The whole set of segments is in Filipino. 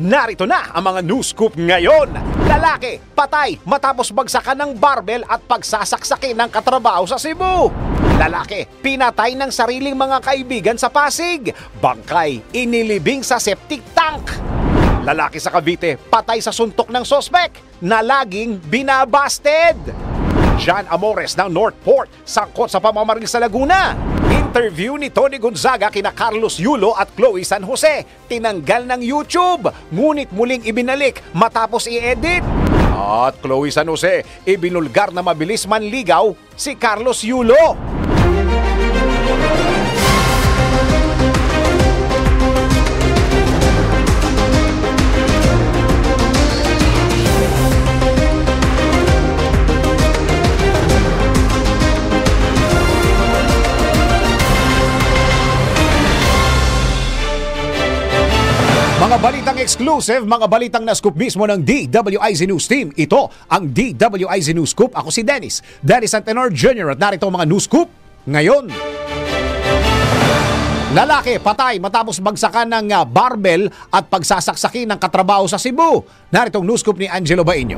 Narito na ang mga news scoop ngayon. Lalaki, patay matapos bagsakan ng barbel at pagsasaksakin ng katrabaho sa Cebu. Lalaki, pinatay ng sariling mga kaibigan sa Pasig. Bangkay, inilibing sa septic tank. Lalaki sa Cavite, patay sa suntok ng sospek na laging binabasted. John Amores ng Northport, sangkot sa pamamaril sa Laguna. Interview ni Tony Gonzaga kina Carlos Yulo at Chloe San Jose. Tinanggal ng YouTube, ngunit muling ibinalik matapos i-edit. At Chloe San Jose, ibinulgar na mabilis manligaw si Carlos Yulo. Mga balitang exclusive, mga balitang na-scoop mismo ng DWIZ News Team. Ito ang DWIZ News Scoop. Ako si Dennis Antenor Jr. at narito ang mga news scoop ngayon. Lalaki patay matapos bagsakan ng barbel at pagsasaksakin ng katrabaho sa Cebu. Narito ang news scoop ni Angelo Bainio.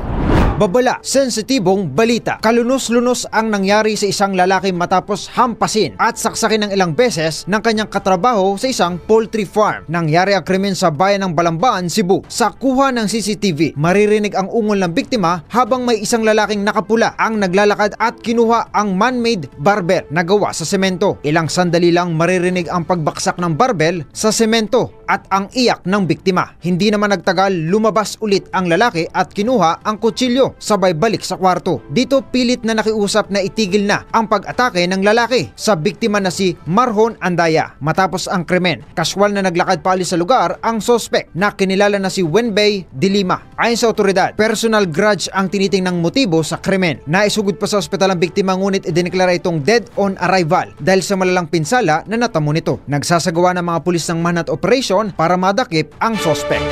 Babala, sensitibong balita. Kalunos-lunos ang nangyari sa isang lalaki matapos hampasin at saksakin ng ilang beses ng kanyang katrabaho sa isang poultry farm. Nangyari ang krimen sa bayan ng Balambaan, Cebu. Sa kuha ng CCTV, maririnig ang ungol ng biktima habang may isang lalaking nakapula ang naglalakad at kinuha ang man-made barbel na gawa sa semento. Ilang sandali lang maririnig ang pagbaksak ng barbel sa semento at ang iyak ng biktima. Hindi naman nagtagal, lumabas ulit ang lalaki at kinuha ang kutsilyo. Sabay balik sa kwarto. Dito pilit na nakiusap na itigil na ang pag-atake ng lalaki sa biktima na si Marhon Andaya. Matapos ang krimen, kaswal na naglakad paalis sa lugar ang sospek na kinilala na si Wenbei Dilima. Ayon sa otoridad, personal grudge ang tinitingnang motibo sa krimen. Naisugod pa sa ospital ang biktima ngunit idineklara itong dead on arrival dahil sa malalang pinsala na natamo nito. Nagsasagawa ng mga pulis ng manhunt operation para madakip ang sospek.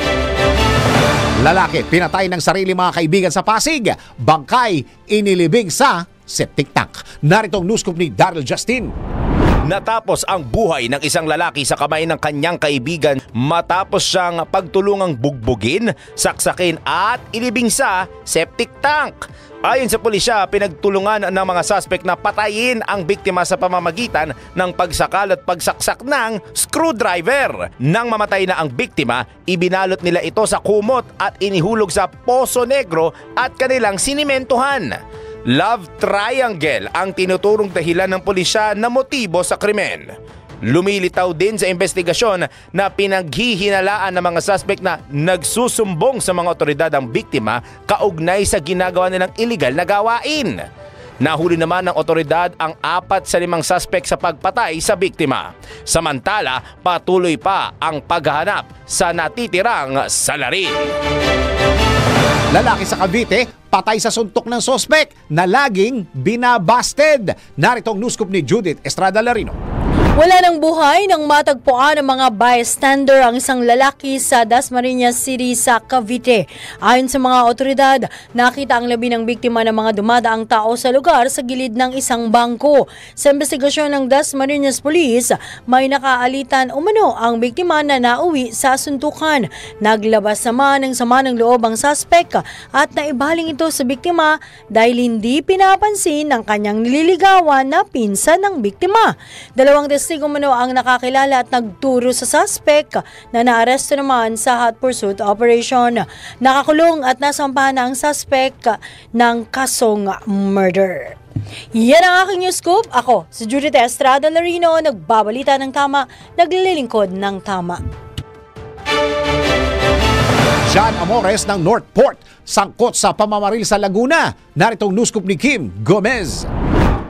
Lalaki, pinatay ng sarili mga kaibigan sa Pasig. Bangkay, inilibing sa septic tank. Narito ang news scoop ni Daryl Justin. Natapos ang buhay ng isang lalaki sa kamay ng kanyang kaibigan matapos siyang pagtulungang bugbugin, saksakin at ilibing sa septic tank. Ayon sa pulisya, pinagtulungan ng mga suspect na patayin ang biktima sa pamamagitan ng pagsakal at pagsaksak ng screwdriver. Nang mamatay na ang biktima, ibinalot nila ito sa kumot at inihulog sa Poso Negro at kanilang sinimentohan. Love triangle ang tinuturong dahilan ng pulisya na motibo sa krimen. Lumilitaw din sa investigasyon na pinaghihinalaan ng mga suspect na nagsusumbong sa mga otoridad ang biktima kaugnay sa ginagawa nilang iligal na gawain. Nahuli naman ng otoridad ang 4 sa 5 suspect sa pagpatay sa biktima. Samantala, patuloy pa ang paghahanap sa natitirang salarin. Lalaki sa Cavite, patay sa suntok ng sospek na laging binabasted. Narito ang news scoop ni Judith Estrada Larino. Wala ng buhay nang matagpuan ng mga bystander ang isang lalaki sa Dasmariñas City sa Cavite. Ayon sa mga otoridad, nakita ang labi ng biktima ng mga dumadaang tao sa lugar sa gilid ng isang bangko. Sa investigasyon ng Dasmariñas Police, may nakaalitan umano ang biktima na nauwi sa suntukan. Naglabas naman ng sama ng loob ang suspect at naibaling ito sa biktima dahil hindi pinapansin ng kanyang nililigawan na pinsan ng biktima. Dalawang testigo umano ang nakakilala at nagturo sa suspect na naaresto naman sa hot pursuit operation. Nakakulong at nasampahan na ang suspect ng kasong murder. Yan ang aking news scoop. Ako, si Judith Estrada Larino, nagbabalita ng tama, naglilingkod ng tama. John Amores ng Northport, sangkot sa pamamaril sa Laguna. Narito ang news scoop ni Kim Gomez.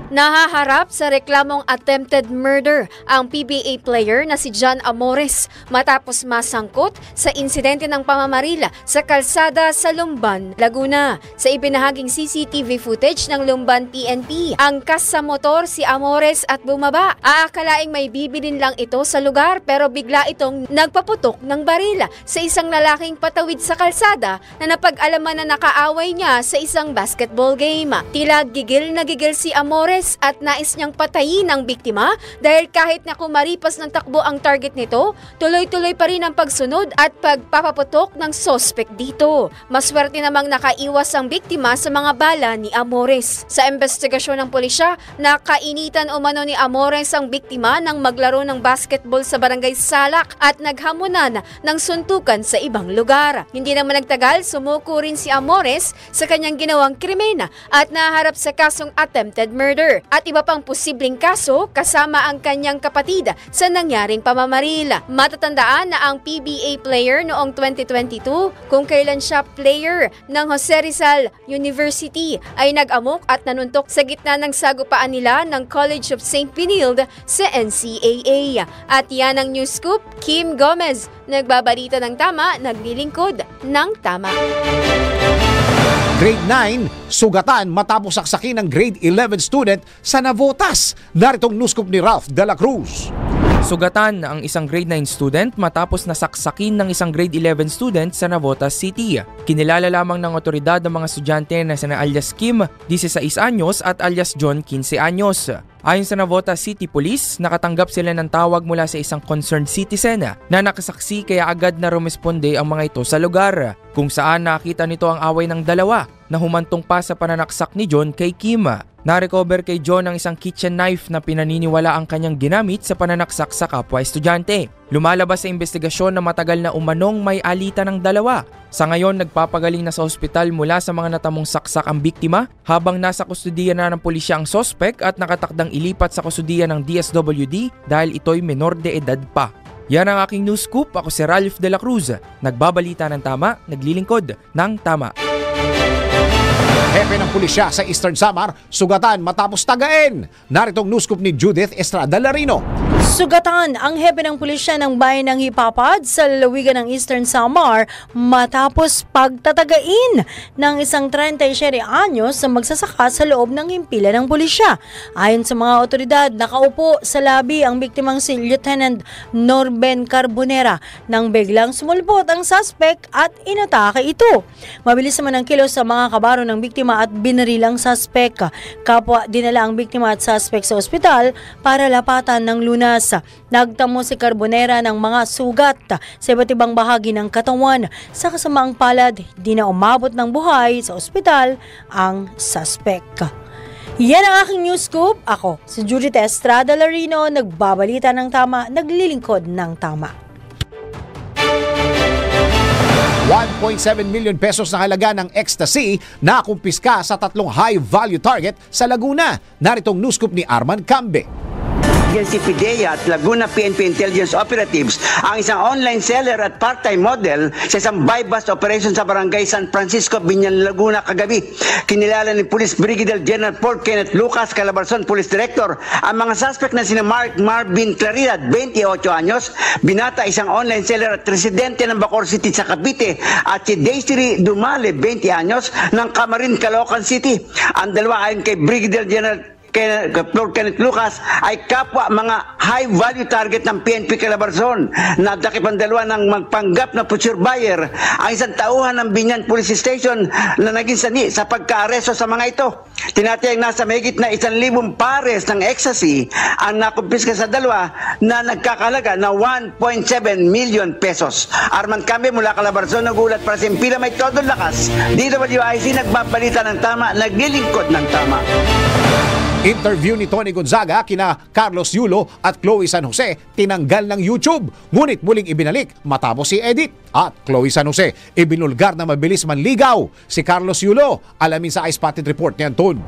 Nahaharap sa reklamong attempted murder ang PBA player na si John Amores matapos masangkot sa insidente ng pamamarila sa kalsada sa Lumban, Laguna. Sa ibinahaging CCTV footage ng Lumban PNP, angkas sa motor si Amores at bumaba. Aakalaing may bibilin lang ito sa lugar pero bigla itong nagpaputok ng barila sa isang lalaking patawid sa kalsada na napag-alaman na nakaaway niya sa isang basketball game. Tila gigil na gigil si Amores Amores at nais niyang patayin ang biktima dahil kahit na kumaripas ng takbo ang target nito, tuloy-tuloy pa rin ang pagsunod at pagpapaputok ng sospek dito. Maswerte namang nakaiwas ang biktima sa mga bala ni Amores. Sa investigasyon ng pulisya, nakainitan umano ni Amores ang biktima nang maglaro ng basketball sa barangay Salak at naghamunan ng suntukan sa ibang lugar. Hindi naman nagtagal, sumuko rin si Amores sa kanyang ginawang krimen at naharap sa kasong attempted murder at iba pang posibleng kaso kasama ang kanyang kapatid sa nangyaring pamamaril. Matatandaan na ang PBA player noong 2022 kung kailan siya player ng Jose Rizal University ay nag-amok at nanuntok sa gitna ng sagupaan nila ng College of St. Benilde sa NCAA. At yan ang news scoop, Kim Gomez, nagbabalita ng tama, naglilingkod ng tama. Grade 9, sugatan matapos saksakin ng grade 11 student sa Navotas. Naritong news scoop ni Ralph de la Cruz. Sugatan ang isang grade 9 student matapos nasaksakin ng isang grade 11 student sa Navotas City. Kinilala lamang ng otoridad ng mga estudyante na sina alias Kim, 16 anyos at alias John, 15 anyos. Ayon sa Navotas City Police, nakatanggap sila ng tawag mula sa isang concerned citizen na nakasaksi kaya agad na rumesponde ang mga ito sa lugar, kung saan nakita nito ang away ng dalawa na humantong pa sa pananaksak ni John kay Kim. Na-recover kay John ang isang kitchen knife na pinaniniwala ang kanyang ginamit sa pananaksak sa kapwa estudyante. Lumalabas sa investigasyon na matagal na umanong may alitan ng dalawa. Sa ngayon, nagpapagaling na sa ospital mula sa mga natamong saksak ang biktima habang nasa kustudiya na ng pulisya ang sospek at nakatakdang ilipat sa kustudiya ng DSWD dahil ito'y menor de edad pa. Yan ang aking news scoop. Ako si Ralph de la Cruz. Nagbabalita ng tama, naglilingkod ng tama. Hepe ng pulisya sa Eastern Samar, sugatan matapos tagain. Naritong news scoop ni Judith Estrada Larino. Sugatan ang hepe ng pulisya ng bayan ng Hipapad sa lalawigan ng Eastern Samar matapos pagtatagain ng isang 37 anyos na magsasaka sa loob ng himpila ng pulisya. Ayon sa mga otoridad, nakaupo sa labi ang biktimang si Lieutenant Norben Carbonera nang biglang sumulpot ang suspect at inatake ito. Mabilis naman ang kilos sa mga kabaro ng biktima at binarilang suspect. Kapwa dinala ang biktima at suspect sa ospital para lapatan ng lunas. Nagtamo si Carbonera ng mga sugat sa iba't ibang bahagi ng katawan. Sa kasamaang palad, di na umabot ng buhay sa ospital ang suspect. Yan ang aking news scoop. Ako, si Judith Estrada Larino, nagbabalita ng tama, naglilingkod ng tama. 1.7 million pesos na halaga ng ecstasy na kumpiska sa 3 high-value target sa Laguna. Naritong news scoop ni Arman Cambe. Agency PIDEA at Laguna PNP Intelligence Operatives ang isang online seller at part-time model sa isang buy-bust operation sa barangay San Francisco, Binyan, Laguna kagabi. Kinilala ni Police Brigadier General Paul Kenneth Lucas, Calabarzon Police Director, ang mga suspect na sina Marvin Claridad, 28 anyos, binata isang online seller at residente ng Bacoor City sa Cavite, at si Daisy Dumale, 20 anyos, ng Camarin, Caloocan City. Ang dalawa ayon kay Brigadier General Kenneth Lucas ay kapwa mga high-value target ng PNP Calabarzon. Nadakip ang dalawa ng magpanggap na future buyer ang isang tauhan ng Binyan Police Station na naging sani sa pagka-aresto sa mga ito. Tinatayang nasa mahigit na 1,000 pares ng ecstasy ang nakumpiska sa dalawa na nagkakalaga na 1.7 million pesos. Arman Cambe mula Calabarzon, nagulat para sa Impila, may todo lakas. DWIC nagbabalita ng tama, naglilingkod ng tama. Interview ni Tony Gonzaga kina Carlos Yulo at Chloe San Jose tinanggal ng YouTube, ngunit muling ibinalik matapos si Edith at Chloe San Jose ibinulgar na mabilis manligaw. Si Carlos Yulo, alamin sa iSpotted Report ni Anton.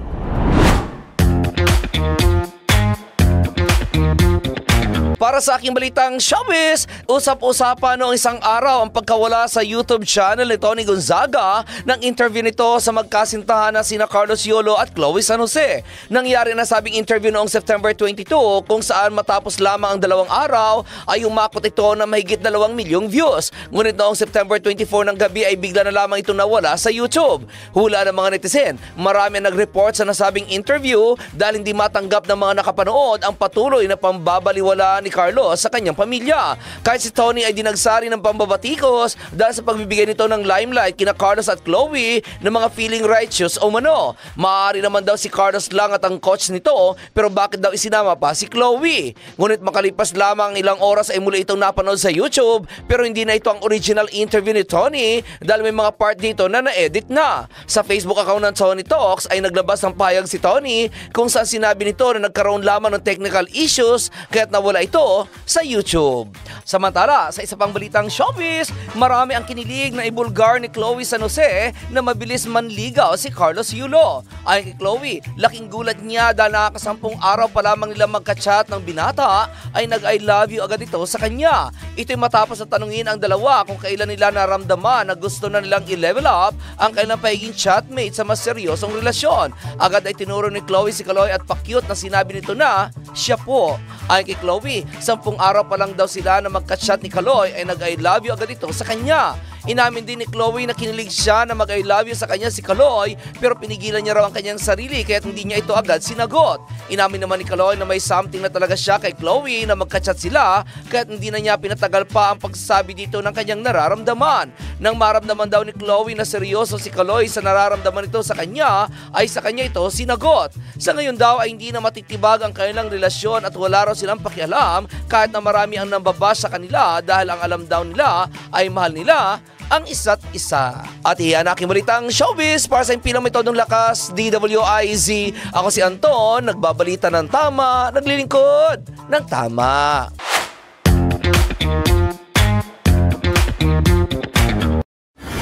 Para sa aking balitang showbiz, usap-usapan noong isang araw ang pagkawala sa YouTube channel ni Tony Gonzaga ng interview nito sa magkasintahan na sina Carlos Yulo at Chloe San Jose. Nangyari na sabing interview noong September 22 kung saan matapos lamang ang 2 araw ay umakot ito na mahigit 2 milyong views. Ngunit noong September 24 ng gabi ay bigla na lamang ito nawala sa YouTube. Hula ng mga netizen, marami nag-report sa nasabing interview dahil hindi matanggap ng mga nakapanood ang patuloy na pambabaliwala ni Carlos sa kanyang pamilya. Kahit si Tony ay dinagsari ng pambabatikos dahil sa pagbibigay nito ng limelight kina Carlos at Chloe ng mga feeling righteous o mano. Maaari naman daw si Carlos lang at ang coach nito, pero bakit daw isinama pa si Chloe? Ngunit makalipas lamang ilang oras ay muli itong napanood sa YouTube, pero hindi na ito ang original interview ni Tony dahil may mga part dito na na-edit na. Sa Facebook account ng Tony Talks ay naglabas ng payag si Tony kung saan sinabi nito na nagkaroon lamang ng technical issues kaya't nawala ito sa YouTube. Samantala, sa isa pang balitang showbiz, marami ang kinilig na ibulgar ni Chloe San Jose na mabilis manligaw si Carlos Yulo. Ayon kay Chloe, laking gulat niya dahil nakakasampung araw pa lamang nila magka-chat ng binata ay nag-I love you agad ito sa kanya. Ito'y matapos na tanungin ang dalawa kung kailan nila naramdaman na gusto na nilang i-level up ang kailang pagiging chatmate sa mas seryosong relasyon. Agad ay tinuro ni Chloe si Kaloy at pa-cute na sinabi nito na siya po. Ayon kay Chloe, 10 araw pa lang daw sila na magka-chat ni Kaloy ay nag-I love you agad ito sa kanya. Inamin din ni Chloe na kinilig siya na mag-I love you sa kanya si Kaloy pero pinigilan niya raw ang kanyang sarili kaya't hindi niya ito agad sinagot. Inamin naman ni Kaloy na may something na talaga siya kay Chloe na magka-chat sila kaya't hindi na niya pinatagal pa ang pagsasabi dito ng kanyang nararamdaman. Nang maramdaman daw ni Chloe na seryoso si Kaloy sa nararamdaman ito sa kanya ay sa kanya ito sinagot. Sa ngayon daw ay hindi na matitibag ang kanilang relasyon at wala raw silang pakialam kahit na marami ang nambabash sa kanila dahil ang alam daw nila ay mahal nila ang isa't isa. At iyan aking balitang showbiz para sa impilang metodong lakas, DWIZ. Ako si Anton, nagbabalita ng tama, naglilingkod ng tama.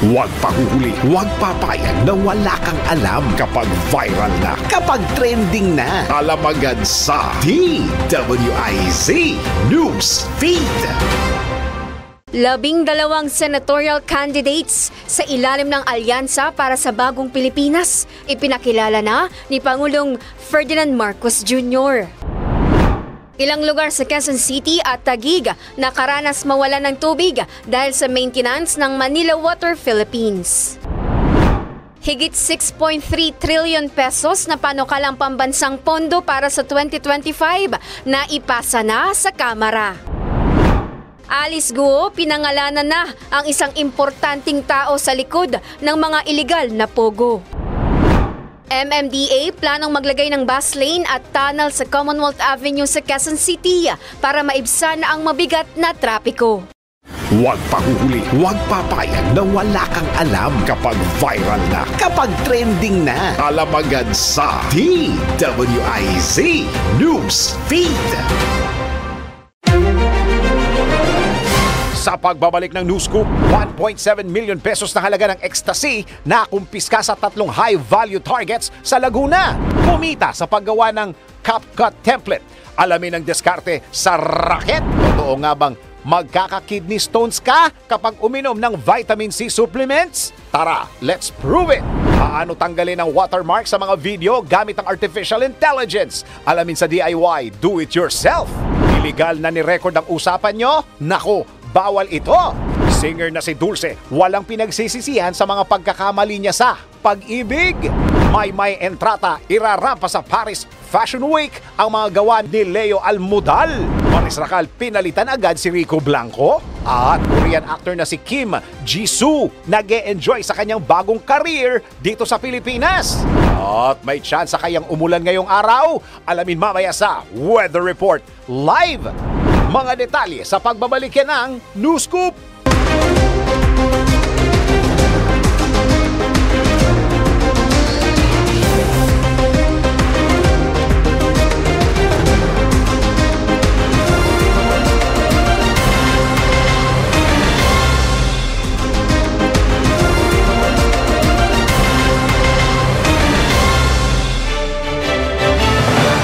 Huwag pahuhuli, huwag papayag na wala kang alam kapag viral na, kapag trending na. Alam agad sa DWIZ News Feed. 12 senatorial candidates sa ilalim ng alyansa para sa bagong Pilipinas. Ipinakilala na ni Pangulong Ferdinand Marcos Jr. Ilang lugar sa Quezon City at Taguig nakaranas mawala ng tubig dahil sa maintenance ng Manila Water Philippines. Higit 6.3 trillion pesos na panukalang pambansang pondo para sa 2025 na ipasa na sa Kamara. Alice Guo, pinangalanan na ang isang importanteng tao sa likod ng mga iligal na pogo. MMDA planong maglagay ng bus lane at tunnel sa Commonwealth Avenue sa Quezon City para maibsan ang mabigat na trapiko. Huwag pahuhuli, huwag papayag na wala kang alam kapag viral na, kapag trending na. Alam agad sa DWIZ News Feed. Sa pagbabalik ng News Scoop, 1.7 million pesos na halaga ng ecstasy na kumpiska sa 3 high-value targets sa Laguna. Kumita sa paggawa ng CapCut template. Alamin ang diskarte sa raket. Totoo nga bang magkaka-kidney stones ka kapag uminom ng vitamin C supplements? Tara, let's prove it! Paano tanggalin ang watermark sa mga video gamit ang artificial intelligence? Alamin sa DIY Do It Yourself. Illegal na ni-record ang usapan nyo? Nako, bawal ito! Singer na si Dulce, walang pinagsisisihan sa mga pagkakamali niya sa pag-ibig. May entrata, irarampa sa Paris Fashion Week ang mga gawa ni Leo Almudal. Maris Racal, pinalitan agad si Rico Blanco. At Korean actor na si Kim Jisoo, nag-e-enjoy sa kanyang bagong career dito sa Pilipinas. At may chance kayang umulan ngayong araw. Alamin mamaya sa Weather Report Live. Mga detalye sa pagbabalik yan ng News Scoop.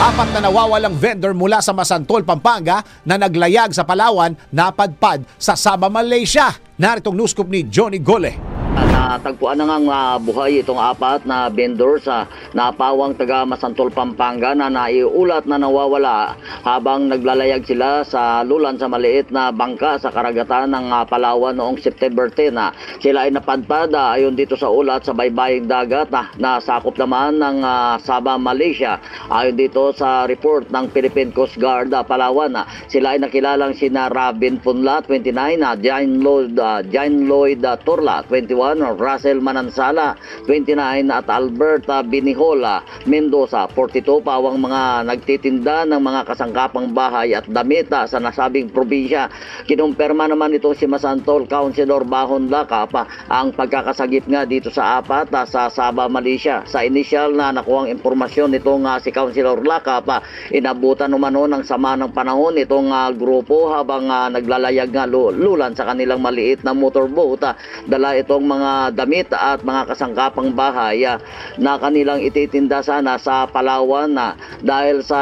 Apat na nawawalang vendor mula sa Masantol, Pampanga na naglayag sa Palawan napadpad sa Sabah, Malaysia. Naritong news scoop ni Johnny Gole. Natagpuan na nga buhay itong apat na vendor sa napawang taga Masantol, Pampanga na naiulat na nawawala habang naglalayag sila sa lulan sa maliit na bangka sa karagatan ng Palawan noong September 10. Sila ay napadpad ayon dito sa ulat sa baybaying dagat na sakop naman ng Sabah, Malaysia. Ayon dito sa report ng Philippine Coast Guard Palawan, sila ay nakilalang sina Rabin Punla, 29, John Lloyd Turla, 21, Russell Manansala, 29 at Albert Binihola Mendoza, 42, pawang mga nagtitinda ng mga kasangkapang bahay at damit sa nasabing probinsya. Kinumpirma naman ito si Masantol Councilor Bahon Lakap ang pagkakasagip nga dito sa apat sa Sabah, Malaysia. Sa initial na nakuhang impormasyon nitong si Councilor Lakap, inabutan umano ng sama ng panahon itong grupo habang naglalayag nga lulan sa kanilang maliit na motorboat. Dala itong mga damit at mga kasangkapang bahay na kanilang ititinda sana sa Palawan dahil sa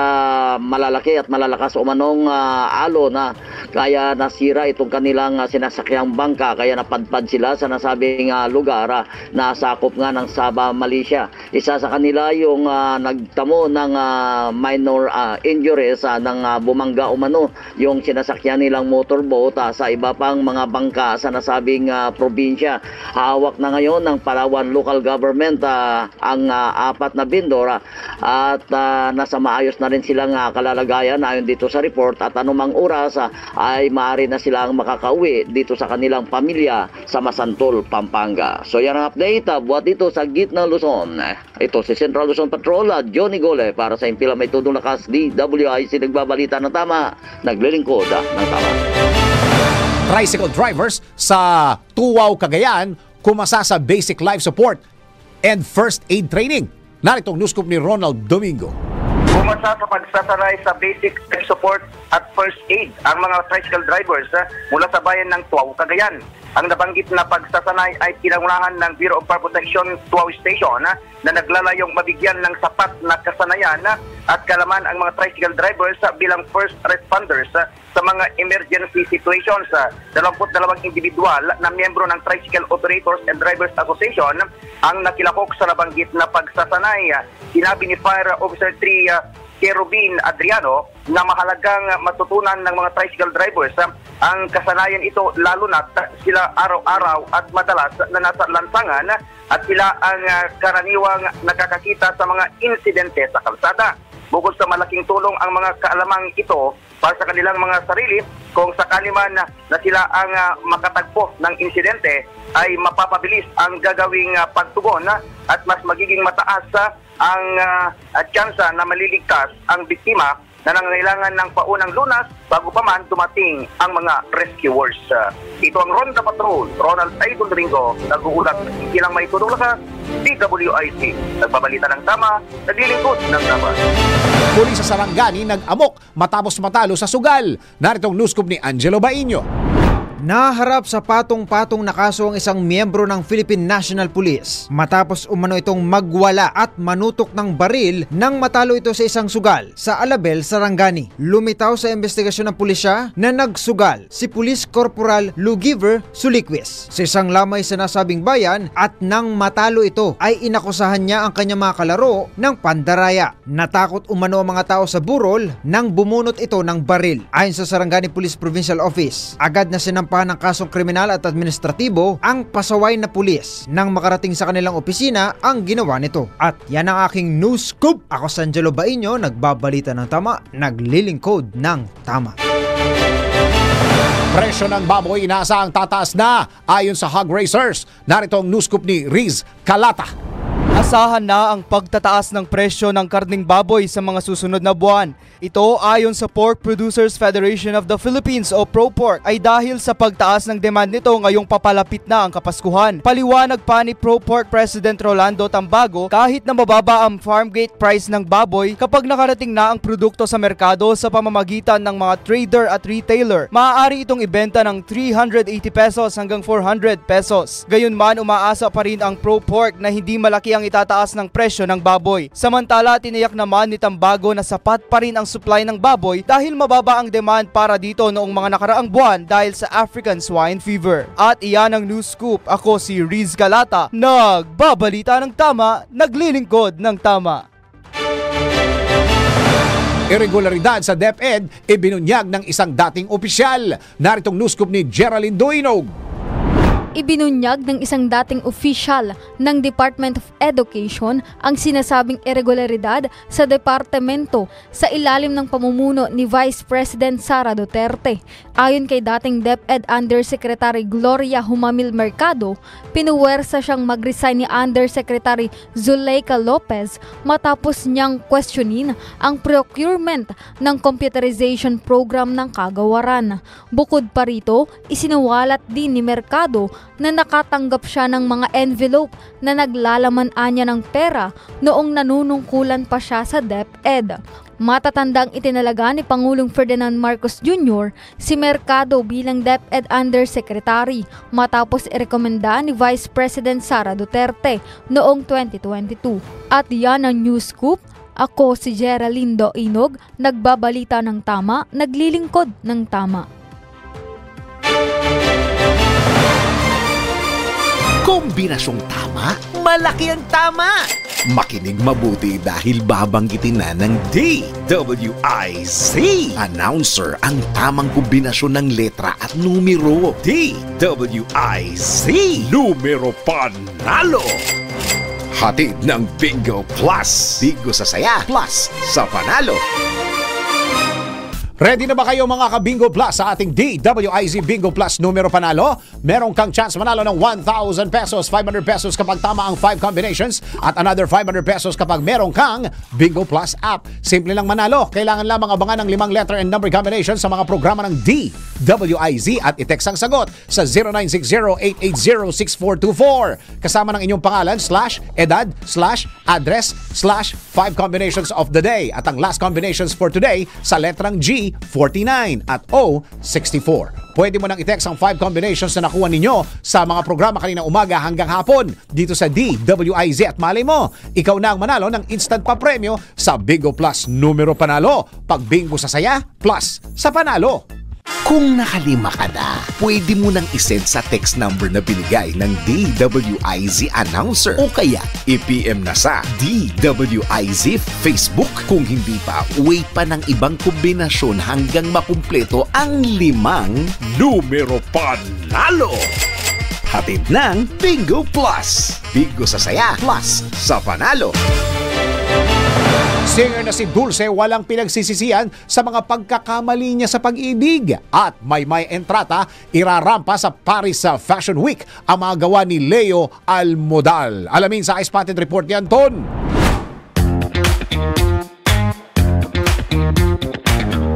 malalaki at malalakas umanong alon kaya nasira itong kanilang sinasakyang bangka, kaya napadpad sila sa nasabing lugar na sakop nga ng Sabah, Malaysia. Isa sa kanila yung nagtamo ng minor injuries ng bumangga umano yung sinasakyan nilang motorboat sa iba pang mga bangka sa nasabing probinsya. Hawak na ngayon ng Palawan local government ang apat na vendor at nasa maayos na rin silang kalalagayan ayon dito sa report, at anumang oras ay maaari na silang makakauwi dito sa kanilang pamilya sa Masantol, Pampanga. So yan ang update buhat dito sa Gitna Luzon. Ito si Central Luzon Patrol, Johnny Gole para sa Impila May Tudong Lakas, DWIC nagbabalita ng tama, naglilingkod ng tama. Tricycle drivers sa Tuwaw, Cagayan kumasa sa basic life support and first aid training. Narito ang newscoop ni Ronald Domingo. Pumasa sa pagsasanay sa basic life support at first aid ang mga tricycle drivers mula sa bayan ng Tuwaw, Cagayan. Ang nabanggit na pagsasanay ay pinangunahan ng Bureau of Fire Protection Tuwaw Station na naglalayong mabigyan ng sapat na kasanayan at kalaman ang mga tricycle drivers bilang first responders sa mga emergency situations. 22 individual na miyembro ng Tricycle Operators and Drivers Association ang nakilakok sa nabanggit na pagsasanay. Sinabi ni Fire Officer 3 Kerubin Adriano na mahalagang matutunan ng mga tricycle drivers ang kasanayan ito, lalo na sila araw-araw at madalas na nasa lansangan at sila ang karaniwang nakakakita sa mga insidente sa kalsada. Bukod sa malaking tulong ang mga kaalamang ito para sa kanilang mga sarili, kung sakali man na sila ang makatagpo ng insidente, ay mapapabilis ang gagawing pagtugon at mas magiging mataas ang tsansa na maliligtas ang biktima na nangangailangan ng paunang lunas bago pa man dumating ang mga rescuers. Ito ang Ronda Patrol, Ronald Idol Domingo, nag-uulat ng Ilang May Tudong Lakas, DWIC. Nagbabalita ng tama, naglilingkod ng tama. Pulis sa Sarangani nag-amok matapos matalo sa sugal. Narito ang newscoop ni Angelo Bainyo. Naharap sa patong-patong na kaso ang isang miyembro ng Philippine National Police matapos umano itong magwala at manutok ng baril nang matalo ito sa isang sugal sa Alabel, Sarangani. Lumitaw sa investigasyon ng pulisya na nagsugal si Police Corporal Lugiver Suliquis sa isang lamay sa nasabing bayan, at nang matalo ito ay inakusahan niya ang kanyang mga kalaro ng pandaraya. Natakot umano ang mga tao sa burol nang bumunot ito ng baril. Ayon sa Sarangani Police Provincial Office, agad na sinampahan ng kasong kriminal at administratibo ang pasaway na pulis. Nang makarating sa kanilang opisina ang ginawa nito. At yan ang aking news scoop. Ako si Angelo Bainyo, nagbabalita ng tama, naglilingkod ng tama. Presyo ng baboy inaasahang tataas na ayon sa hog racers. Narito ang news scoop ni Riz Calata. Asahan na ang pagtataas ng presyo ng karning baboy sa mga susunod na buwan. Ito ayon sa Pork Producers Federation of the Philippines o ProPork ay dahil sa pagtaas ng demand nito ngayong papalapit na ang Kapaskuhan. Paliwanag pa ni ProPork President Rolando Tambago, kahit na mababa ang farm gate price ng baboy, kapag nakarating na ang produkto sa merkado sa pamamagitan ng mga trader at retailer, maaari itong ibenta ng 380 pesos hanggang 400 pesos. Gayunman, umaasa pa rin ang ProPork na hindi malaki ang itataas ng presyo ng baboy. Samantala, tiniyak naman ni Tambago na sapat pa rin ang supply ng baboy dahil mababa ang demand para dito noong mga nakaraang buwan dahil sa African swine fever. At iyan ang news scoop. Ako si Riz Galata, nagbabalita ng tama, naglilingkod ng tama. Irregularidad sa DepEd ibinunyag ng isang dating opisyal. Naritong news scoop ni Geraldine Duinog. Ibinunyag ng isang dating opisyal ng Department of Education ang sinasabing irregularidad sa departamento sa ilalim ng pamumuno ni Vice President Sara Duterte. Ayon kay dating DepEd Undersecretary Gloria Humamil Mercado, pinuwersa siyang mag-resign ni Undersecretary Zuleika Lopez matapos niyang questionin ang procurement ng computerization program ng kagawaran. Bukod pa rito, isinawalat din ni Mercado na nakatanggap siya ng mga envelope na naglalaman anya ng pera noong nanunungkulan pa siya sa DepEd. Matatandang itinalaga ni Pangulong Ferdinand Marcos Jr. si Mercado bilang DepEd Undersecretary matapos irekomenda ni Vice President Sara Duterte noong 2022. At yan ang news scoop. Ako si Geraldine Duinog, nagbabalita ng tama, naglilingkod ng tama. Kombinasyong tama, malaki ang tama. Makinig mabuti dahil babanggitin na ng DWIZ. Announcer ang tamang kombinasyon ng letra at numero. DWIZ. Numero panalo. Hatid ng Bingo Plus. Bingo sa saya, plus sa panalo. Ready na ba kayo mga ka-Bingo Plus sa ating DWIZ Bingo Plus numero panalo? Meron kang chance manalo ng 1,000 pesos, 500 pesos kapag tama ang 5 combinations at another 500 pesos kapag meron kang Bingo Plus app. Simple lang manalo. Kailangan lamang abangan ng 5 letter and number combinations sa mga programa ng DWIZ at i-text ang sagot sa 0960-880-6424 kasama ng inyong pangalan, /edad, /address, /5 combinations of the day at ang last combinations for today sa letrang G, 49 at O, 64. Pwede mo nang i-text ang 5 combinations na nakuha ninyo sa mga programa kanina umaga hanggang hapon dito sa DWIZ at malay mo, ikaw na ang manalo ng instant pa premyo sa Bingo Plus numero panalo. Pag bingo sa saya, plus sa panalo. Kung nakalima ka na, pwede mo nang isend sa text number na binigay ng DWIZ announcer o kaya i-PM na sa DWIZ Facebook. Kung hindi pa, wait pa ng ibang kombinasyon hanggang makumpleto ang 5 numero panalo. Hatid ng Bingo Plus. Bingo sa saya, plus sa panalo. Singer na si Dulce walang pinagsisisihan sa mga pagkakamali niya sa pag-ibig. At may entrata, irarampa sa Paris Fashion Week ang mga gawa ni Leo Almodal. Alamin sa iSpotted Report ni Anton.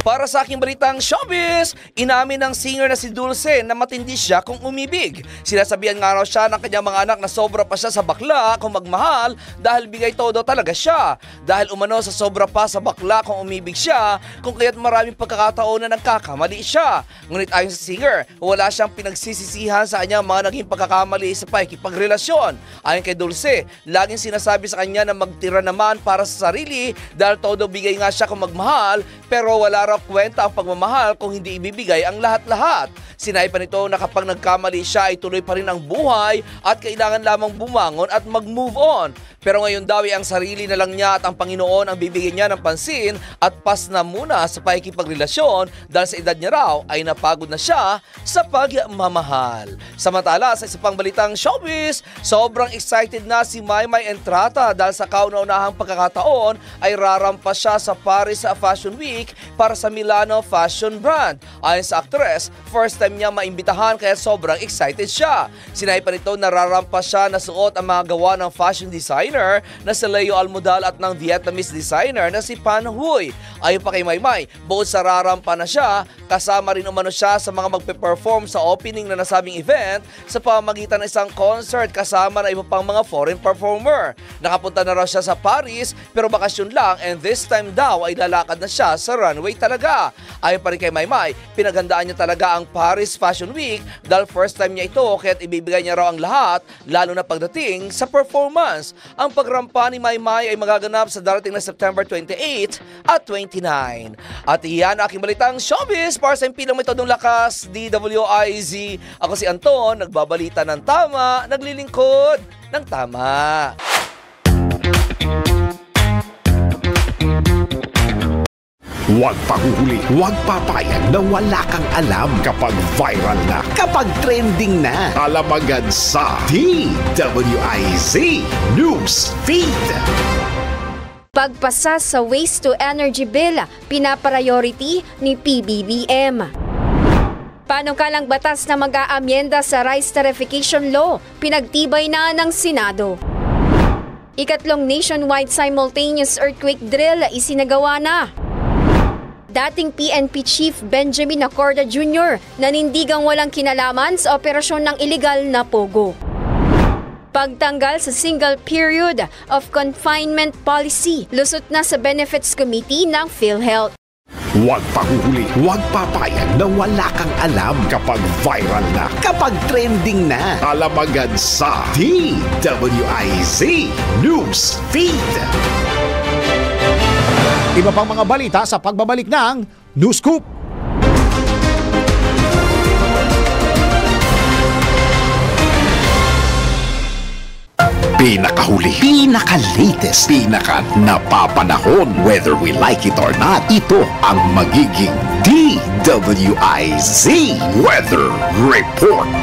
Para sa aking balitang showbiz, inamin ng singer na si Dulce na matindi siya kung umibig. Sinasabihan nga raw siya ng kanyang mga anak na sobra pa siya sa bakla kung magmahal dahil bigay todo talaga siya. Dahil umano sa sobra pa sa bakla kung umibig siya, kung kaya't maraming pagkakataon na nagkakamali siya. Ngunit ayon sa singer, wala siyang pinagsisisihan sa kanyang mga naging pagkakamali sa pakikipagrelasyon. Ayon kay Dulce, laging sinasabi sa kanya na magtira naman para sa sarili dahil todo bigay nga siya kung magmahal, pero wala raw kwenta ang pagmamahal kung hindi ibibigay ang lahat-lahat. Sinay pa nito na kapag nagkamali siya ay tuloy pa rin ang buhay at kailangan lamang bumangon at mag-move on. Pero ngayon daw ay ang sarili na lang niya at ang Panginoon ang bibigyan niya ng pansin at pas na muna sa pakikipagrelasyon dahil sa edad niya raw ay napagod na siya sa pagmamahal. Samantala sa isa pang balitang showbiz, sobrang excited na si Maymay Entrata dahil sa kauna-unahang pagkakataon ay rarampas siya sa Paris Fashion Week para sa Milano Fashion Brand. Ayon sa actress, first time niya maimbitahan kaya sobrang excited siya. Sinay pa nito na rarampas siya na suot ang mga gawa ng fashion designer na si Leo Almodal at ng Vietnamese designer na si Pan Huy. Ayon pa kay Maymay, bukod sa rarampa na siya, kasama rin umano siya sa mga magpe-perform sa opening na nasabing event sa pamamagitan ng isang concert kasama na iba pang mga foreign performer. Nakapunta na raw siya sa Paris pero bakasyon lang and this time daw ay lalakad na siya sa runway talaga. Ayon pa rin kay Maymay, pinaghandaan niya talaga ang Paris Fashion Week dahil first time niya ito kaya't ibibigay niya raw ang lahat lalo na pagdating sa performance. ang pagrampa ni Maymay ay magaganap sa darating na September 28 at 29. At iyan aking balitang showbiz para sa impilang metodong lakas, DWIZ. Ako si Anton, nagbabalita ng tama, naglilingkod ng tama. Huwag pahuhuli, huwag papayag na wala kang alam kapag viral na, kapag trending na. Alam agad sa DWIZ News Feed. Pagpasa sa waste to energy bill, pinapriority ni PBBM. Panukalang batas na mag-aamyenda sa rice tarification law, pinagtibay na ng Senado. Ikatlong nationwide simultaneous earthquake drill isinagawa na. Dating PNP Chief Benjamin Acorda Jr. nanindigang walang kinalaman sa operasyon ng iligal na pogo. Pagtanggal sa single period of confinement policy, lusot na sa Benefits Committee ng PhilHealth. Huwag pahuhuli, huwag papayag na wala kang alam kapag viral na, kapag trending na. Alam agad sa DWIZ News Feed. Iba pang mga balita sa pagbabalik ng News Scoop. Pinakahuli, pinaka-latest, pinaka-napapanahon. Whether we like it or not, ito ang magiging DWIZ Weather Report.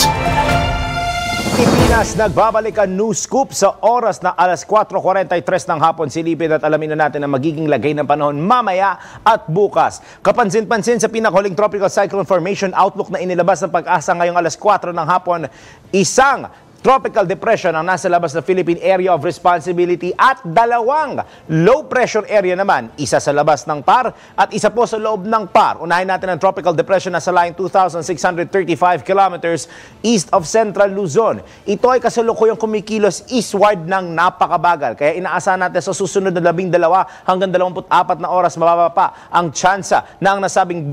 Pilipinas, nagbabalik ang News Scoop sa oras na alas 4:43 ng hapon. Silipin at alamin na natin ang magiging lagay ng panahon mamaya at bukas. Kapansin-pansin sa pinakahuling tropical cyclone formation outlook na inilabas ng Pag-asa ngayong alas 4 ng hapon, isang tropical depression ang nasa labas ng Philippine Area of Responsibility at dalawang low pressure area naman, isa sa labas ng PAR at isa po sa loob ng PAR. Unahin natin ang tropical depression na sa line 2,635 kilometers east of Central Luzon. Ito ay kasalukuyang kumikilos eastward ng napakabagal, kaya inaasahan natin sa susunod na 12 hanggang 24 na oras mababa pa ang tsansa na ang nasabing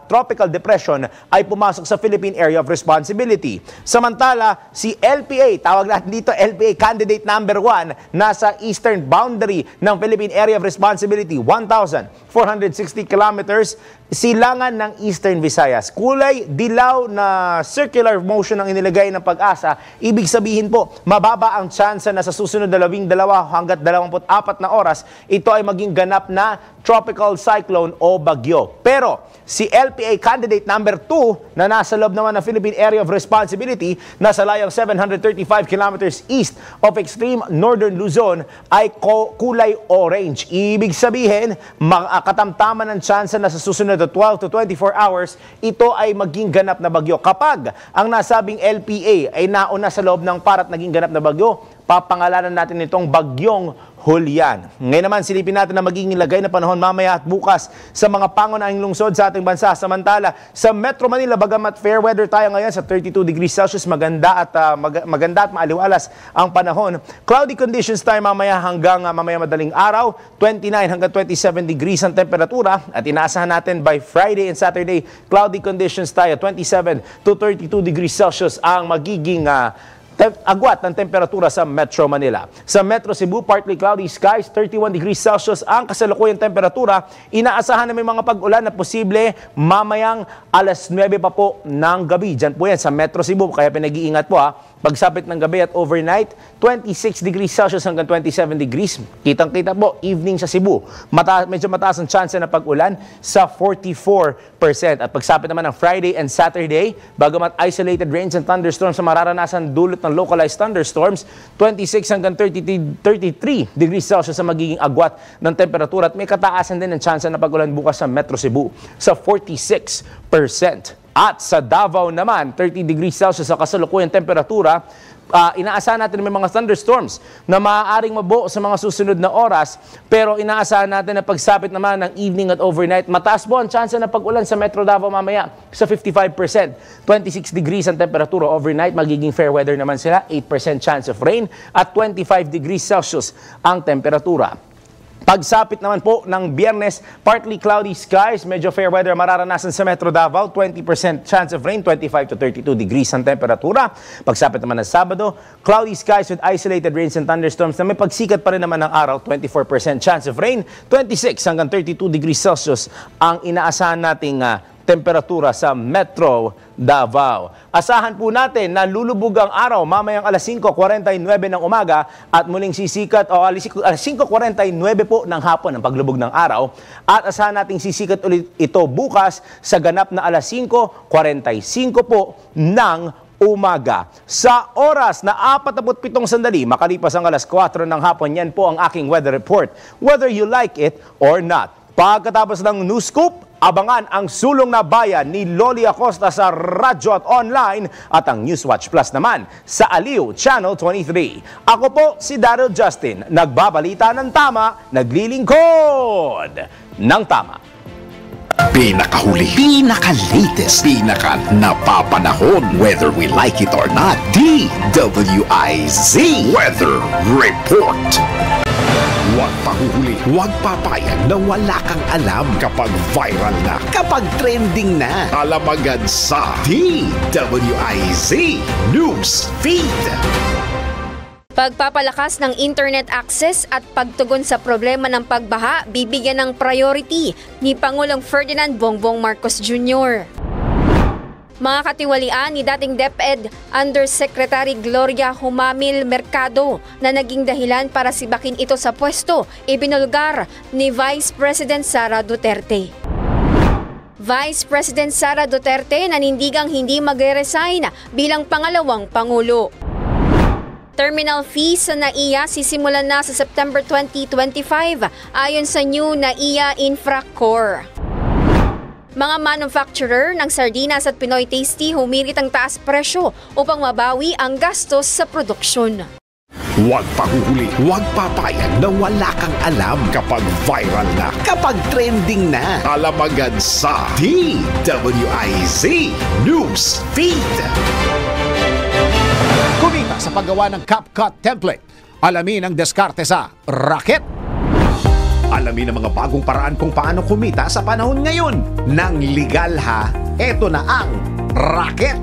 tropical depression ay pumasok sa Philippine Area of Responsibility. Samantala, si LPA, tawag natin dito LPA candidate number 1, nasa eastern boundary ng Philippine Area of Responsibility, 1,460 kilometers, silangan ng Eastern Visayas. Kulay dilaw na circular motion ang inilagay ng Pag-asa. Ibig sabihin po, mababa ang tsansa na sa susunod na 12 hanggat 24 na oras, ito ay maging ganap na tropical cyclone o bagyo. Pero si LPA candidate number 2 na nasa loob naman ng Philippine Area of Responsibility, nasa layang 735 kilometers east of extreme northern Luzon, ay kulay orange. Ibig sabihin, katamtaman ng tsansa na sa susunod na 12 to 24 hours, ito ay maging ganap na bagyo. Kapag ang nasabing LPA ay nauna sa loob ng PAR at naging ganap na bagyo, papangalanan natin itong bagyong Julian. Ngayon naman, silipin natin na magiging lagay na panahon mamaya at bukas sa mga pangunahing lungsod sa ating bansa. Samantala, sa Metro Manila, bagamat fair weather tayo ngayon sa 32 degrees Celsius, maganda at maaliwalas ang panahon. Cloudy conditions tayo mamaya hanggang mamaya madaling araw, 29 hanggang 27 degrees ang temperatura, at inaasahan natin by Friday and Saturday, cloudy conditions tayo, 27 to 32 degrees Celsius ang magiging agwat ng temperatura sa Metro Manila. Sa Metro Cebu, partly cloudy skies, 31 degrees Celsius ang kasalukuyang temperatura. Inaasahan na may mga pag-ulan na posible mamayang alas 9 pa po ng gabi. Diyan po yan sa Metro Cebu, kaya pinag-iingat po ha. Pagsapit ng gabi at overnight, 26 degrees Celsius hanggang 27 degrees. Kitang-kita po, evening sa Cebu. Medyo mataas ang chance na pag-ulan sa 44%. At pagsapit naman ng Friday and Saturday, bagamat isolated rains and thunderstorms sa mararanasan dulot ng localized thunderstorms, 26 hanggang 33 degrees Celsius sa magiging agwat ng temperatura. At may kataasan din ang chance na pag-ulan bukas sa Metro Cebu sa 46%. At sa Davao naman, 30 degrees Celsius sa kasalukuyang temperatura. Inaasahan natin may mga thunderstorms na maaaring mabuo sa mga susunod na oras. Pero inaasahan natin na pagsapit naman ng evening at overnight, mataas po ang chance na pag-ulan sa Metro Davao mamaya sa 55%. 26 degrees ang temperatura overnight, magiging fair weather naman sila, 8% chance of rain at 25 degrees Celsius ang temperatura. Pagsapit naman po ng Biyernes, partly cloudy skies, medyo fair weather mararanasan sa Metro Davao, 20% chance of rain, 25 to 32 degrees ang temperatura. Pagsapit naman ng Sabado, cloudy skies with isolated rains and thunderstorms na may pagsikat pa rin naman ng araw, 24% chance of rain, 26 hanggang 32 degrees Celsius ang inaasahan nating temperatura sa Metro Davao. Asahan po natin na lulubog ang araw mamayang alas 5:49 ng umaga at muling sisikat o alas 5:49 po ng hapon ang paglubog ng araw at asahan nating sisikat ulit ito bukas sa ganap na alas 5:45 po ng umaga. Sa oras na 47 sandali, makalipas ang alas 4 ng hapon, yan po ang aking weather report, whether you like it or not. Pagkatapos ng News Scoop, abangan ang sulong na bayan ni Loli Acosta sa radyo at online at ang Newswatch Plus naman sa Aliw Channel 23. Ako po si Daryl Justin, nagbabalita ng tama, naglilingkod ng tama. Pinakahuli, pinaka-latest, pinaka-napapanahon, whether we like it or not, DWIZ Weather Report. Huwag pahuhuli, huwag papayag na wala kang alam kapag viral na, kapag trending na. Alam agad sa DWIZ News Feed. Pagpapalakas ng internet access at pagtugon sa problema ng pagbaha, bibigyan ng priority ni Pangulong Ferdinand Bongbong Marcos Jr. Mga katiwalian ni dating DepEd Undersecretary Gloria Humamil Mercado na naging dahilan para sibakin ito sa pwesto, ibinulgar ni Vice President Sara Duterte. Vice President Sara Duterte nanindigang hindi magre-resign bilang pangalawang Pangulo. Terminal fees sa NAIA sisimulan na sa September 2025 ayon sa new NAIA Infracore. Mga manufacturer ng sardinas at Pinoy Tasty humirit ang taas presyo upang mabawi ang gastos sa produksyon. Huwag pahuhuli, huwag papayag na wala kang alam kapag viral na, kapag trending na. Alam agad sa DWIZ News Feed. Kumita sa paggawa ng CapCut template. Alamin ang diskarte sa Racket. Alamin ang mga bagong paraan kung paano kumita sa panahon ngayon. Nang legal ha, eto na ang Racket.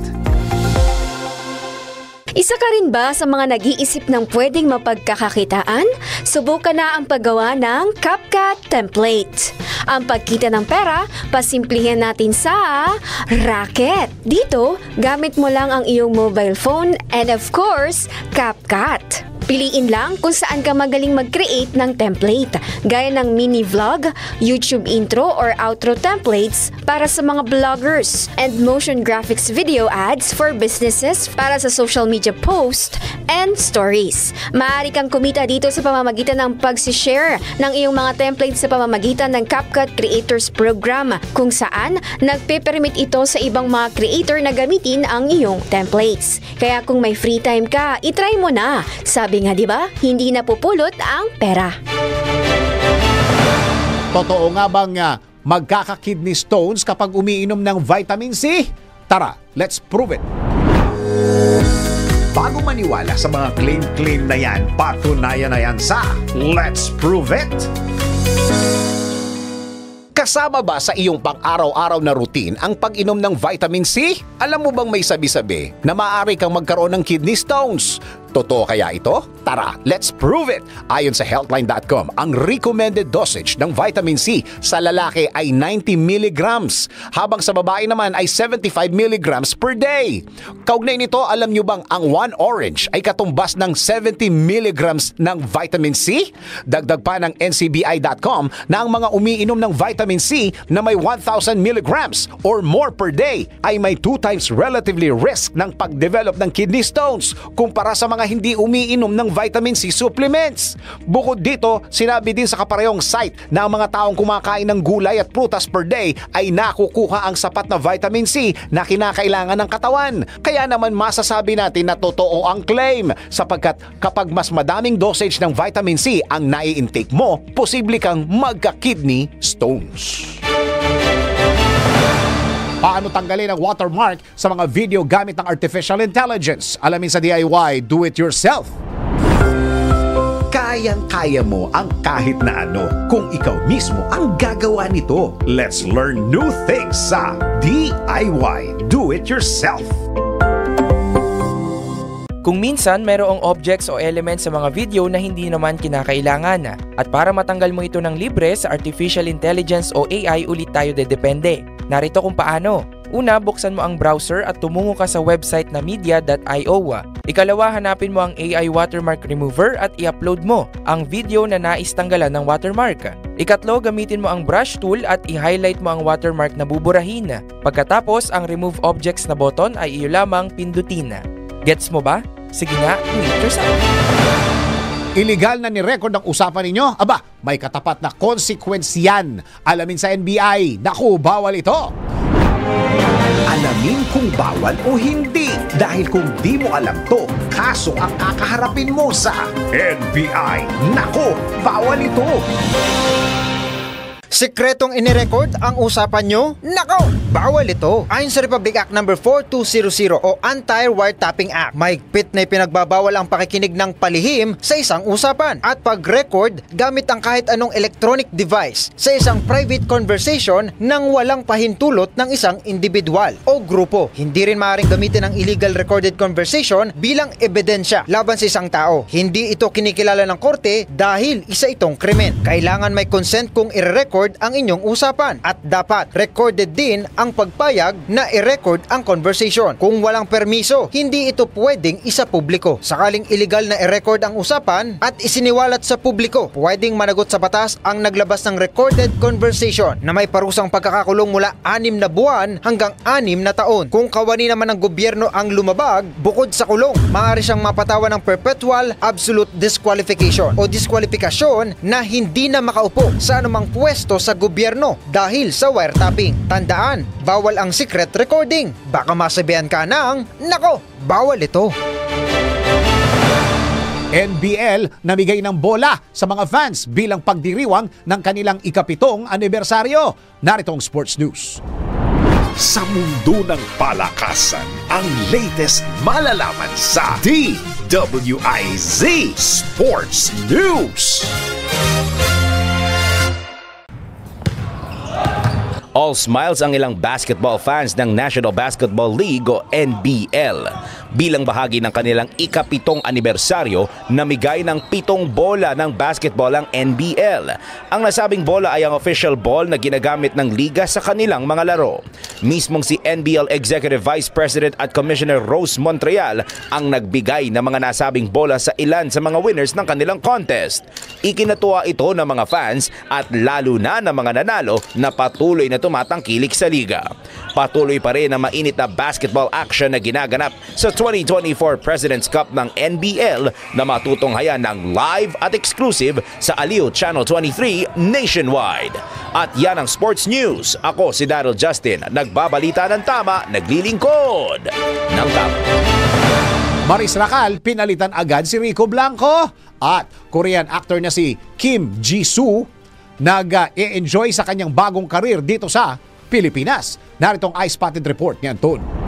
Isa ka rin ba sa mga nag-iisip ng pwedeng mapagkakakitaan? Subukan na ang paggawa ng CapCut template. Ang pagkita ng pera, pasimplihan natin sa Racket. Dito, gamit mo lang ang iyong mobile phone and of course, CapCut. Piliin lang kung saan ka magaling mag-create ng template, gaya ng mini vlog, YouTube intro or outro templates para sa mga vloggers, and motion graphics video ads for businesses para sa social media post and stories. Maaari kang kumita dito sa pamamagitan ng pag-share ng iyong mga templates sa pamamagitan ng CapCut Creators Program, kung saan nagpe-permit ito sa ibang mga creator na gamitin ang iyong templates. Kaya kung may free time ka, itry mo na. Sabi nga, di ba? Hindi na pupulot ang pera. Totoo nga bang magkaka-kidney stones kapag umiinom ng vitamin C? Tara, let's prove it. Bago maniwala sa mga claim na yan, patunayan na yan sa Let's Prove It! Kasama ba sa iyong pang-araw-araw na routine ang pag-inom ng vitamin C? Alam mo bang may sabi-sabi na maaari kang magkaroon ng kidney stones? Totoo kaya ito? Tara, let's prove it! Ayon sa Healthline.com, ang recommended dosage ng vitamin C sa lalaki ay 90 mg, habang sa babae naman ay 75 mg per day. Kaugnay nito, alam nyo bang ang 1 orange ay katumbas ng 70 mg ng vitamin C? Dagdag pa ng NCBI.com na ang mga umiinom ng vitamin C na may 1,000 mg or more per day ay may 2 times relatively risk ng pag-develop ng kidney stones kumpara sa mga hindi umiinom ng vitamin C supplements. Bukod dito, sinabi din sa kaparehong site na ang mga taong kumakain ng gulay at prutas per day ay nakukuha ang sapat na vitamin C na kinakailangan ng katawan. Kaya naman masasabi natin na totoo ang claim, sapagkat kapag mas madaming dosage ng vitamin C ang nai-intake mo, posible kang magka-kidney stones. Paano tanggalin ang watermark sa mga video gamit ng artificial intelligence? Alamin sa DIY Do It Yourself. kayang-kaya mo ang kahit na ano kung ikaw mismo ang gagawa nito. Let's learn new things sa DIY Do It Yourself. Kung minsan mayroong objects o elements sa mga video na hindi naman kinakailangan at para matanggal mo ito ng libre sa Artificial Intelligence o AI ulit tayo dedepende. Narito kung paano. Una, buksan mo ang browser at tumungo ka sa website na media.io. Ikalawa, hanapin mo ang AI watermark remover at i-upload mo ang video na nais tanggalan ng watermark. Ikatlo, gamitin mo ang brush tool at i-highlight mo ang watermark na buburahin. Pagkatapos, ang remove objects na button ay iyo lamang pindutin. Gets mo ba? Sige nga, do it yourself. Illegal na ni-record ang usapan ninyo? Aba, may katapat na consequence yan. Alamin sa NBI. Naku, bawal ito. Alamin kung bawal o hindi. Dahil kung di mo alam to, kaso ang kakaharapin mo sa NBI. Naku, bawal ito. Sikretong inirecord ang usapan nyo? Nako! Bawal ito! Ayon sa Republic Act No. 4200 o Anti-Wiretapping Act, mahigpit na ipinagbabawal ang pakikinig ng palihim sa isang usapan at pag-record gamit ang kahit anong electronic device sa isang private conversation nang walang pahintulot ng isang individual o grupo. Hindi rin maaaring gamitin ang illegal recorded conversation bilang ebidensya laban sa isang tao. Hindi ito kinikilala ng korte dahil isa itong krimen. Kailangan may consent kung i-record ang inyong usapan at dapat recorded din ang pagpayag na i-record ang conversation. Kung walang permiso, hindi ito pwedeng isa publiko. Sakaling illegal na i-record ang usapan at isiniwalat sa publiko, pwedeng managot sa batas ang naglabas ng recorded conversation na may parusang pagkakakulong mula 6 na buwan hanggang 6 na taon. Kung kawani naman ng gobyerno ang lumabag, bukod sa kulong, maaari siyang mapatawan ng perpetual absolute disqualification o diskwalifikasyon na hindi na makaupo sa anumang pwesto sa gobyerno dahil sa wiretapping. Tandaan, bawal ang secret recording. Baka masabihan ka ng, nako, bawal ito. NBL namigay ng bola sa mga fans bilang pagdiriwang ng kanilang ika-7 anibersaryo. Narito ang Sports News. Sa mundo ng palakasan, ang latest malalaman sa DWIZ Sports News. All smiles ang ilang basketball fans ng National Basketball League o NBL. Bilang bahagi ng kanilang ika-7 anibersaryo, namigay ng 7 bola ng basketball ang NBL. Ang nasabing bola ay ang official ball na ginagamit ng liga sa kanilang mga laro. Mismong si NBL Executive Vice President at Commissioner Rose Montreal ang nagbigay ng mga nasabing bola sa ilan sa mga winners ng kanilang contest. Ikinatuwa ito ng mga fans at lalo na ng mga nanalo na patuloy na tumatangkilik sa liga. Patuloy pa rin ang mainit na basketball action na ginaganap sa 2024 President's Cup ng NBL na matutunghayan ng live at exclusive sa Aliw Channel 23 nationwide. At yan ang Sports News. Ako si Daryl Justin, nagbabalita ng tama, naglilingkod ng tama. Maris Racal, pinalitan agad si Rico Blanco at Korean actor na si Kim Ji-soo nag-e-enjoy sa kanyang bagong karir dito sa Pilipinas. Narito ang eye-spotted report ni Anton.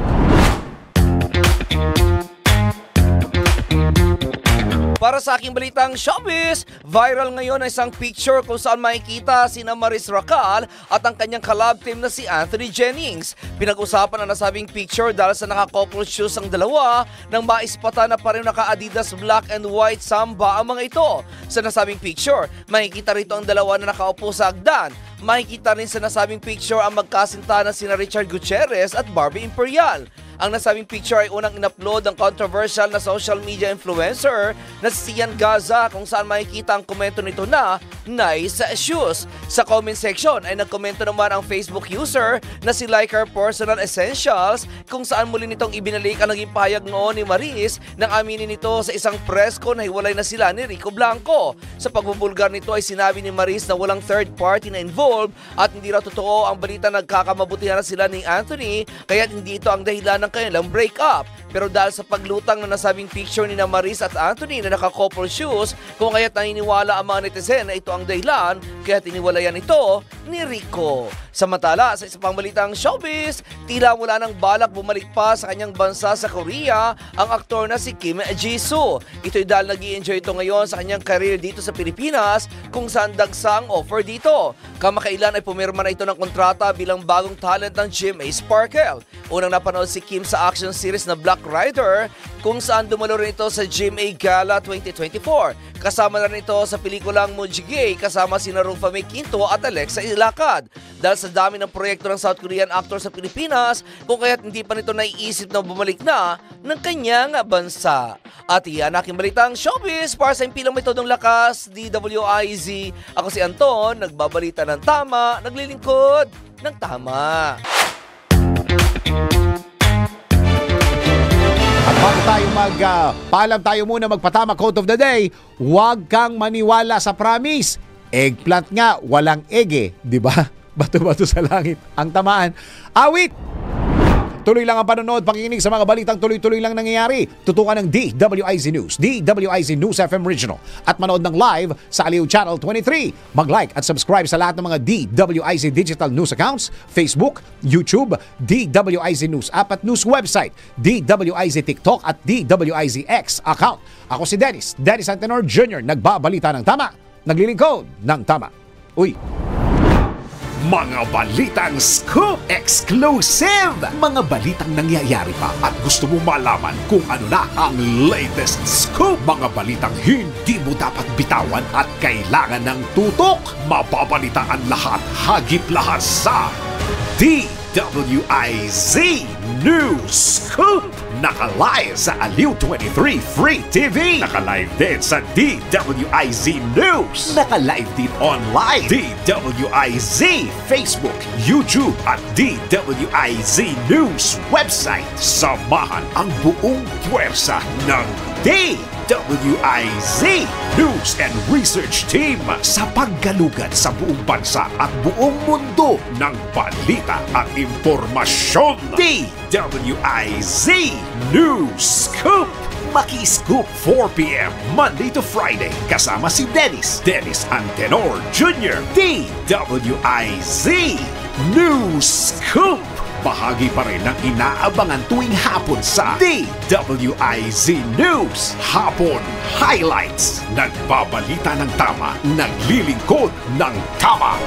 Para sa aking balitang showbiz, viral ngayon ang isang picture kung saan makikita sina Maris Racal at ang kanyang collab team na si Anthony Jennings. Pinag-usapan ang nasabing picture dahil sa naka-couple shoes ang dalawa nang maispata na pareho naka-Adidas black and white samba ang mga ito. Sa nasabing picture, makikita rito ang dalawa na nakaupo sa hagdan. Makikita rin sa nasabing picture ang magkasinta na sina Richard Gutierrez at Barbie Imperial. Ang nasabing picture ay unang in-upload ng controversial na social media influencer na si Sian Gaza kung saan makikita ang komento nito na nice shoes. Sa comment section ay nagkomento naman ang Facebook user na si Like Her Personal Essentials kung saan muli nitong ibinalik ang naging pahayag noon ni Maris nang aminin nito sa isang press con na hiwalay na sila ni Rico Blanco. Sa pagbubulgar nito ay sinabi ni Maris na walang third party na involved resolve at hindi raw totoo ang balita nagkakamabutihan na sila ni Anthony kaya hindi ito ang dahilan ng kanilang breakup. Pero dahil sa paglutang na nasabing picture ni na Maris at Anthony na naka-couple shoes, kung kaya't naniniwala ang mga netizen na ito ang dahilan, kaya tiniwalayan ito ni Rico. Samantala, sa isang pang balitang showbiz, tila wala nang balak bumalik pa sa kanyang bansa sa Korea ang aktor na si Kim Jisoo. Ito'y dahil nag-i-enjoy ito ngayon sa kanyang career dito sa Pilipinas kung saan dagsa ang offer dito. Kamakailan ay pumirma na ito ng kontrata bilang bagong talent ng GMA Sparkle. Unang napanood si Kim sa action series na Black Rider kung saan dumalo rin ito sa GMA Gala 2024. Kasama na rin ito sa pelikulang Mujigay kasama sina Rufa May Quinto at Alexa Ilacad. Dahil sa dami ng proyekto ng South Korean actor sa Pilipinas, kung kaya't hindi pa nito naiisip na bumalik na ng kanyang bansa. At iyan aking balitang showbiz para sa impilang metodong lakas, DWIZ. Ako si Anton, nagbabalita ng tama, naglilingkod ng tama. At bago tayo paalam tayo muna magpatama quote of the day, huwag kang maniwala sa promise. Eggplant nga, walang egg eh, di ba? Bato-bato sa langit ang tamaan. Awit! Tuloy lang ang panonood, pakikinig sa mga balitang tuloy-tuloy lang nangyayari. Tutukan ng DWIZ News, DWIZ News FM Regional at manood ng live sa Aliw Channel 23. Mag-like at subscribe sa lahat ng mga DWIZ Digital News accounts, Facebook, YouTube, DWIZ News app at news website, DWIZ TikTok at DWIZ X account. Ako si Dennis Antenor Jr. Nagbabalita ng tama, naglilingkod ng tama. Uy! Mga balitang scoop exclusive! Mga balitang nangyayari pa at gusto mo malaman kung ano na ang latest scoop. Mga balitang hindi mo dapat bitawan at kailangan ng tutok. Mababalitaan lahat, hagip lahat sa DWIZ News Scoop! Naka-live sa Aliw 23 Free TV. Naka-live din sa DWIZ News. Naka-live din online. DWIZ Facebook, YouTube at DWIZ News website. Samahan ang buong puwersa ng DWIZ News and Research Team sa paggalugad sa buong bansa at buong mundo ng balita at impormasyon. DWIZ News Scoop! Maki-scoop 4 p.m. Monday to Friday kasama si Dennis Antenor Jr. DWIZ News Scoop! Bahagi pa rin ng inaabangan tuwing hapon sa DWIZ News Hapon Highlights. Nagbabalita ng tama, naglilingkod ng tama.